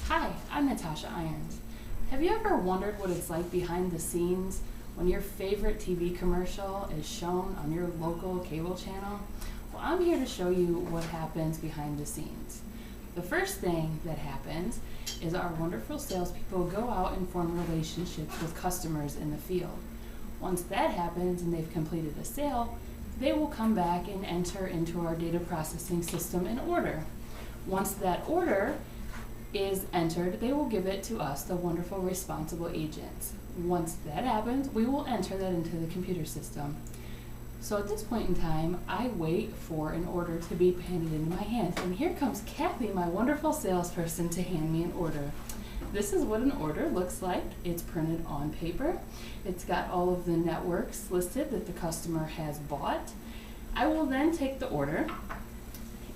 Hi, I'm Natasha Irons. Have you ever wondered what it's like behind the scenes when your favorite TV commercial is shown on your local cable channel? Well, I'm here to show you what happens behind the scenes. The first thing that happens is our wonderful salespeople go out and form relationships with customers in the field. Once that happens and they've completed a sale, they will come back and enter into our data processing system an order. Once that order is entered, they will give it to us, the wonderful responsible agents. Once that happens, we will enter that into the computer system. So at this point in time, I wait for an order to be handed into my hand. And here comes Kathy, my wonderful salesperson, to hand me an order. This is what an order looks like. It's printed on paper. It's got all of the networks listed that the customer has bought. I will then take the order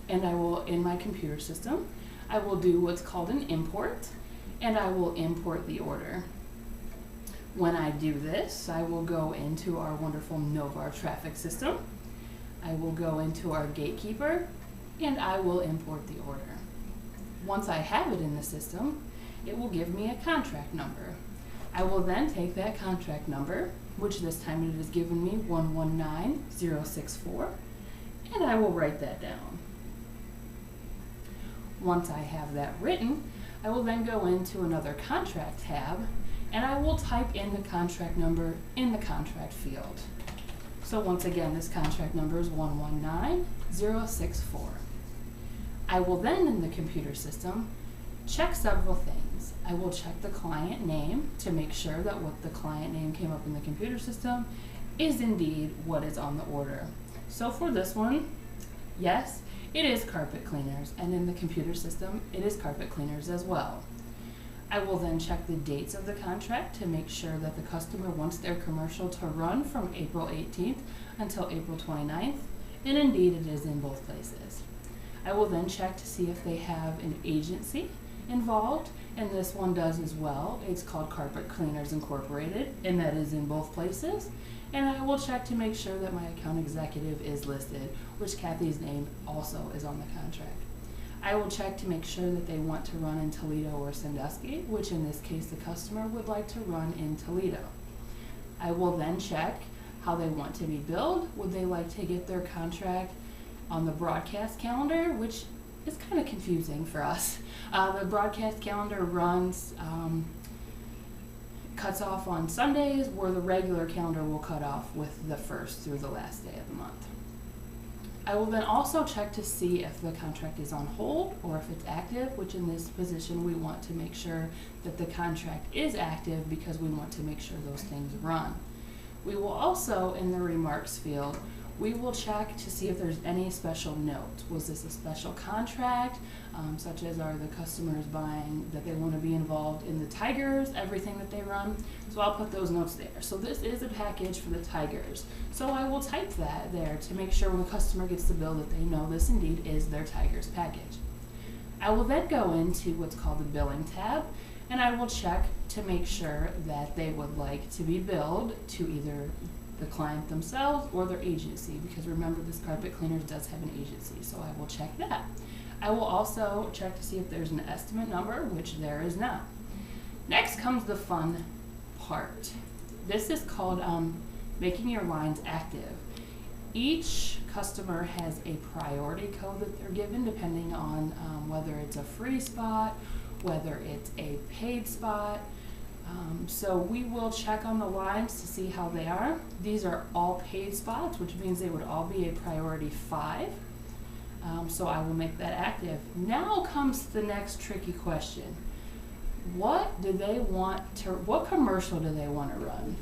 and I will, in my computer system, I will do what's called an import, and I will import the order. When I do this, I will go into our wonderful Novar traffic system. I will go into our gatekeeper, and I will import the order. Once I have it in the system, it will give me a contract number. I will then take that contract number, which this time it has given me 119064, and I will write that down. Once I have that written, I will then go into another contract tab and I will type in the contract number in the contract field. So once again, this contract number is 119064. I will then, in the computer system, check several things. I will check the client name to make sure that what the client name came up in the computer system is indeed what is on the order. So for this one, yes, it is carpet cleaners, and in the computer system, it is carpet cleaners as well. I will then check the dates of the contract to make sure that the customer wants their commercial to run from April 18th until April 29th, and indeed it is in both places. I will then check to see if they have an agency involved, and this one does as well. It's called Carpet Cleaners Incorporated, and that is in both places. And I will check to make sure that my account executive is listed, which Kathy's name also is on the contract. I will check to make sure that they want to run in Toledo or Sandusky, which in this case the customer would like to run in Toledo. I will then check how they want to be billed. Would they like to get their contract on the broadcast calendar, which is kind of confusing for us. The broadcast calendar runs cuts off on Sundays, where the regular calendar will cut off with the first through the last day of the month. I will then also check to see if the contract is on hold or if it's active, which in this position we want to make sure that the contract is active because we want to make sure those things run. We will also, in the remarks field, we will check to see if there's any special notes. Was this a special contract, such as are the customers buying that they want to be involved in the Tigers, everything that they run? So I'll put those notes there. So this is a package for the Tigers. So I will type that there to make sure when the customer gets the bill that they know this indeed is their Tigers package. I will then go into what's called the billing tab, and I will check to make sure that they would like to be billed to either the client themselves or their agency, because remember, this Carpet Cleaners does have an agency, so I will check that. I will also check to see if there's an estimate number, which there is not. Next comes the fun part. This is called making your lines active. Each customer has a priority code that they're given depending on whether it's a free spot, whether it's a paid spot. So we will check on the lines to see how they are. These are all paid spots, which means they would all be a priority 5. So I will make that active. Now comes the next tricky question. What commercial do they want to run?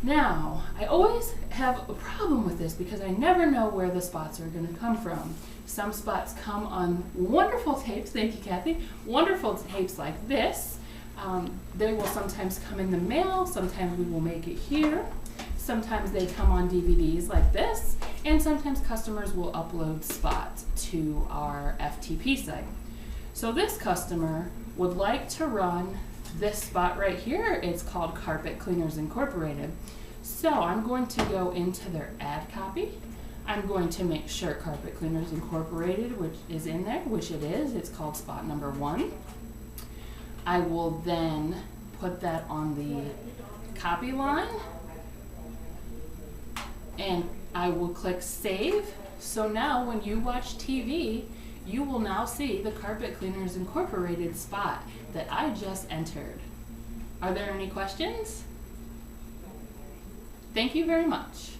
Now, I always have a problem with this because I never know where the spots are going to come from. Some spots come on wonderful tapes, thank you Kathy, wonderful tapes like this. They will sometimes come in the mail, sometimes we will make it here, sometimes they come on DVDs like this, and sometimes customers will upload spots to our FTP site. So this customer would like to run this spot right here. It's called Carpet Cleaners Incorporated. So I'm going to go into their ad copy. I'm going to make sure Carpet Cleaners Incorporated which is in there, which it is. It's called spot number 1. I will then put that on the copy line and I will click save. So now when you watch TV, you will now see the Carpet Cleaners Incorporated spot that I just entered. Are there any questions? Thank you very much.